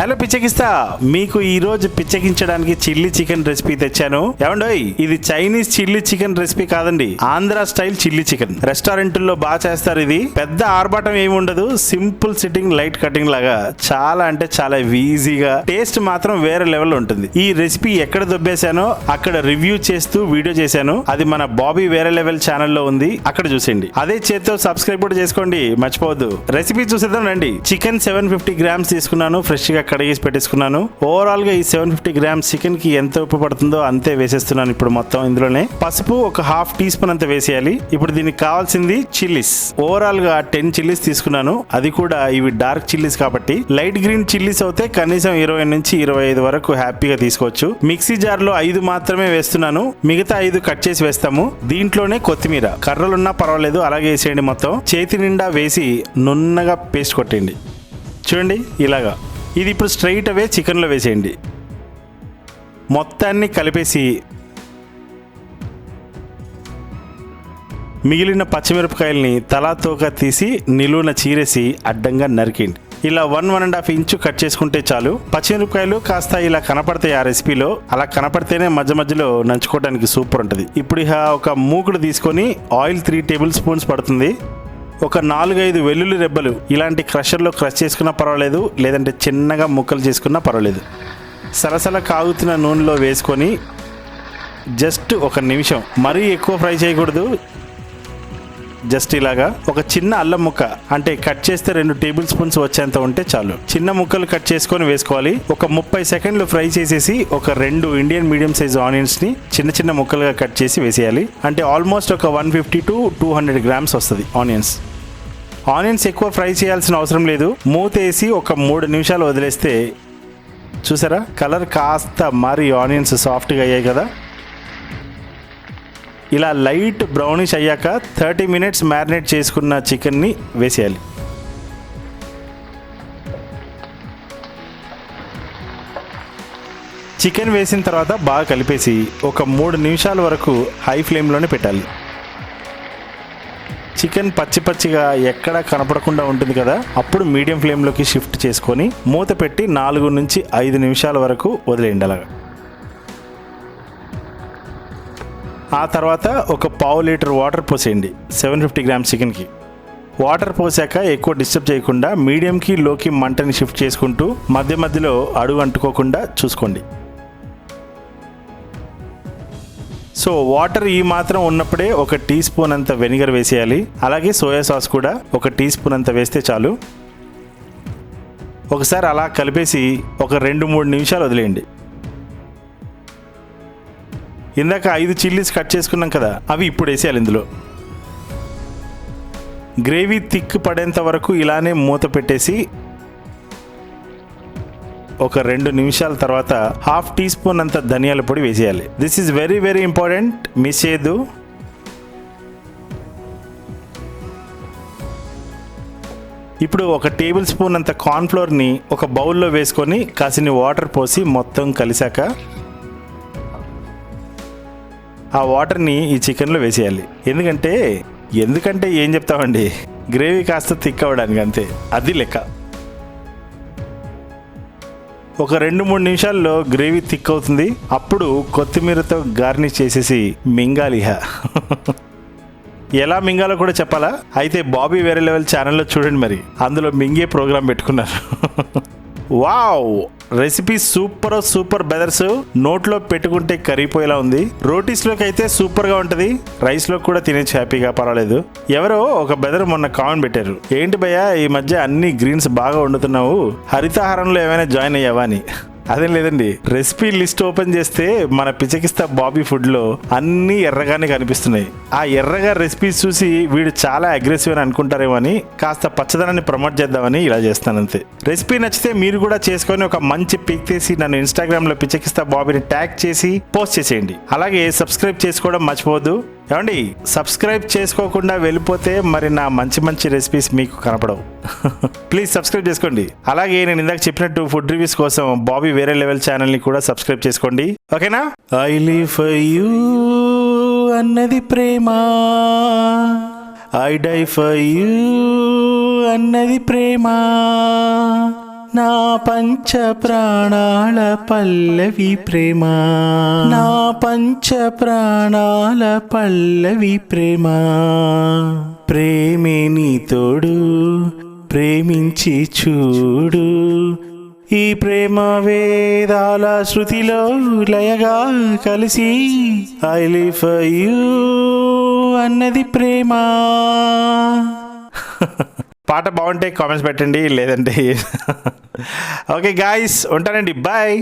Hello పిచ్చకిస్తా, మీకు ఈ రోజు పిచ్చకించడానికి చిల్లీ చికెన్ రెసిపీ తెచ్చాను. ఏమండోయ్, ఇది చైనీస్ చిల్లీ చికెన్ రెసిపీ కాదండి, ఆంధ్ర స్టైల్ చిల్లీ చికెన్. రెస్టారెంట్లో బాగా చేస్తారు. ఇది పెద్ద ఆర్భాటం ఏమి ఉండదు, సింపుల్ సిట్టింగ్ లైట్ కటింగ్ లాగా చాలా అంటే చాలా ఈజీగా, టేస్ట్ మాత్రం వేరే లెవెల్ ఉంటుంది. ఈ రెసిపీ ఎక్కడ దొబ్బేశానో అక్కడ రివ్యూ చేస్తూ వీడియో చేశాను. అది మన బాబీ వేరే లెవెల్ ఛానల్లో ఉంది, అక్కడ చూసేయండి. అదే చేత్తో సబ్స్క్రైబ్ కూడా చేసుకోండి, మర్చిపోవద్దు. రెసిపీ చూసేద్దాం రండి. చికెన్ 750 గ్రామ్స్ తీసుకున్నాను, ఫ్రెష్ గా కడిగేసి పెట్టేసుకున్నాను. ఓవరాల్ గా ఈ 750 గ్రామ్స్ చికెన్ కి ఎంత ఉప్పు పడుతుందో అంతే వేసేస్తున్నాను. ఇప్పుడు మొత్తం ఇందులోనే పసుపు ఒక ½ టీ స్పూన్ అంత వేసేయాలి. ఇప్పుడు దీనికి కావాల్సింది చిల్లీస్. ఓవరాల్ గా 10 చిల్లీస్ తీసుకున్నాను. అది కూడా ఇవి డార్క్ చిల్లీస్ కాబట్టి, లైట్ గ్రీన్ చిల్లీస్ అయితే కనీసం 20 నుంచి 25 వరకు హ్యాపీగా తీసుకోవచ్చు. మిక్సీ జార్ లో 5 మాత్రమే వేస్తున్నాను, మిగతా 5 కట్ చేసి వేస్తాము. దీంట్లోనే కొత్తిమీర కర్రలున్నా పర్వాలేదు, అలాగే వేసేయండి. మొత్తం చేతి నిండా వేసి నున్నగా పేస్ట్ కొట్టండి. చూడండి ఇలాగా. ఇది ఇప్పుడు స్ట్రైట్ అవే చికెన్లో వేసేయండి. మొత్తాన్ని కలిపేసి మిగిలిన పచ్చిమిరపకాయల్ని తలా తోక తీసి నిలువున చీరేసి అడ్డంగా నరికేయండి. ఇలా 1-1.5 ఇంచు కట్ చేసుకుంటే చాలు. పచ్చిమిరపకాయలు కాస్త ఇలా కనపడతాయి ఆ రెసిపీలో, అలా కనపడితేనే మధ్య మధ్యలో నంచుకోవడానికి సూపర్ ఉంటుంది. ఇప్పుడు ఒక మూకుడు తీసుకొని ఆయిల్ 3 టేబుల్ స్పూన్స్ పడుతుంది. ఒక 4-5 వెల్లుల్లి రెబ్బలు ఇలాంటి క్రషర్లో క్రష్ చేసుకున్నా పర్వాలేదు, లేదంటే చిన్నగా ముక్కలు చేసుకున్నా పర్వాలేదు. సలసల కాగుతున్న నూనెలో వేసుకొని జస్ట్ 1 నిమిషం, మరీ ఎక్కువ ఫ్రై చేయకూడదు. జస్ట్ ఇలాగా ఒక చిన్న అల్లం ముక్క, అంటే కట్ చేస్తే 2 టేబుల్ స్పూన్స్ వచ్చేంత ఉంటే చాలు. చిన్న ముక్కలు కట్ చేసుకొని వేసుకోవాలి. ఒక 30 సెకండ్లు ఫ్రై చేసేసి ఒక 2 ఇండియన్ మీడియం సైజ్ ఆనియన్స్ ని చిన్న చిన్న ముక్కలుగా కట్ చేసి వేసేయాలి. అంటే ఆల్మోస్ట్ ఒక 150 to 200 గ్రామ్స్ వస్తుంది ఆనియన్స్. ఆనియన్స్ ఎక్కువ ఫ్రై చేయాల్సిన అవసరం లేదు. మూత వేసి ఒక 3 నిమిషాలు వదిలేస్తే చూసారా కలర్ కాస్త మారి ఆనియన్స్ సాఫ్ట్గా అయ్యాయి కదా. ఇలా లైట్ బ్రౌనిష్ అయ్యాక 30 మినిట్స్ మ్యారినేట్ చేసుకున్న చికెన్ని వేసేయాలి. చికెన్ వేసిన తర్వాత బాగా కలిపేసి ఒక 3 నిమిషాల వరకు హై ఫ్లేమ్లోనే పెట్టాలి. చికెన్ పచ్చి పచ్చిగా ఎక్కడ కనపడకుండా ఉంటుంది కదా, అప్పుడు మీడియం ఫ్లేమ్లోకి షిఫ్ట్ చేసుకొని మూత పెట్టి 4 నుంచి 5 నిమిషాల వరకు వదిలేయండి అలాగా. ఆ తర్వాత ఒక ½ లీటర్ వాటర్ పోసేయండి 750 గ్రామ్స్ చికెన్కి. వాటర్ పోసాక ఎక్కువ డిస్టర్బ్ చేయకుండా మీడియంకి లోకి మంటని షిఫ్ట్ చేసుకుంటూ మధ్య మధ్యలో అడుగు అంటుకోకుండా చూసుకోండి. సో వాటర్ ఈ మాత్రం ఉన్నప్పుడే ఒక టీ స్పూన్ అంత వెనిగర్ వేసేయాలి. అలాగే సోయా సాస్ కూడా ఒక టీ స్పూన్ అంత వేస్తే చాలు. ఒకసారి అలా కలిపేసి ఒక 2-3 నిమిషాలు వదిలేయండి. ఇందాక 5 చిల్లీస్ కట్ చేసుకున్నాం కదా, అవి ఇప్పుడు వేసేయాలి ఇందులో. గ్రేవీ థిక్ పడేంత వరకు ఇలానే మూత పెట్టేసి ఒక 2 నిమిషాల తర్వాత ½ టీ స్పూన్ అంత ధనియాల పొడి వేసేయాలి. This is very very important, miss చేయొద్దు. ఇప్పుడు ఒక టేబుల్ స్పూన్ అంత కార్న్ఫ్లోర్ని ఒక బౌల్లో వేసుకొని కాసిని వాటర్ పోసి మొత్తం కలిసాక ఆ వాటర్ని ఈ చికెన్లో వేసేయాలి. ఎందుకంటే ఏం చెప్తామండి, గ్రేవీ కాస్త థిక్ అవ్వడానికి అంతే, అది లెక్క. ఒక 2-3 నిమిషాల్లో గ్రేవీ థిక్ అవుతుంది. అప్పుడు కొత్తిమీరతో గార్నిష్ చేసేసి మింగాలిహా. ఎలా మింగాలో కూడా చెప్పాలా? అయితే బాబీ వేరే లెవెల్ ఛానల్లో చూడండి, మరి అందులో మింగే ప్రోగ్రాం పెట్టుకున్నారు. వావ్, రెసిపీ సూపర్ బెదర్స్, నోట్లో పెట్టుకుంటే కరిగిపోయేలా ఉంది. రోటీస్లోకి అయితే సూపర్గా ఉంటుంది, రైస్లో కూడా తినేచ్చు హ్యాపీగా, పర్వాలేదు. ఎవరో ఒక బెదర్ మొన్న కామెంట్ పెట్టారు, ఏంటి భయ్యా ఈ మధ్య అన్ని గ్రీన్స్ బాగా వండుతున్నావు, హరితాహారంలో ఏమైనా జాయిన్ అయ్యావా అని. అదేం లేదండి, రెసిపీ లిస్ట్ ఓపెన్ చేస్తే మన పిచ్చకిస్తా బాబీ ఫుడ్లో అన్నీ ఎర్రగానే కనిపిస్తున్నాయి. ఆ ఎర్రగా రెసిపీస్ చూసి వీడు చాలా అగ్రెసివ్ అని అనుకుంటారేమో అని కాస్త పచ్చదనాన్ని ప్రమోట్ చేద్దామని ఇలా చేస్తాను అంతే. రెసిపీ నచ్చితే మీరు కూడా చేసుకొని ఒక మంచి పిక్ తీసి నన్ను ఇన్స్టాగ్రామ్లో పిచ్చకిస్తా బాబీని ట్యాగ్ చేసి పోస్ట్ చేసేయండి. అలాగే సబ్స్క్రైబ్ చేసుకోవడం మర్చిపోవద్దు. ఏమండి, సబ్స్క్రైబ్ చేసుకోకుండా వెళ్ళిపోతే మరి నా మంచి రెసిపీస్ మీకు కనపడవు. ప్లీజ్ సబ్స్క్రైబ్ చేసుకోండి. అలాగే నేను ఇందాక చెప్పినట్టు ఫుడ్ రివ్యూస్ కోసం బాబీ వేరే లెవెల్ ఛానల్ని కూడా సబ్స్క్రైబ్ చేసుకోండి, ఓకేనా? ఐ లివ్ ఫర్ యూ అన్నది ప్రేమ, ఐ డై ఫర్ యూ అన్నది ప్రేమ, నా పంచ ప్రాణాల పల్లవి ప్రేమ, నా పంచ ప్రాణాల పల్లవి ప్రేమ. ప్రేమే నీ తోడు, ప్రేమించి చూడు. ఈ ప్రేమ వేదాల శృతిలో లయగా కలిసి ఐ లివ్ ఫర్ యూ అన్నది ప్రేమ. పాట బాగుంటే కామెంట్స్ పెట్టండి, లేదంటే ఓకే గాయ్స్ ఉంటానండి, బాయ్.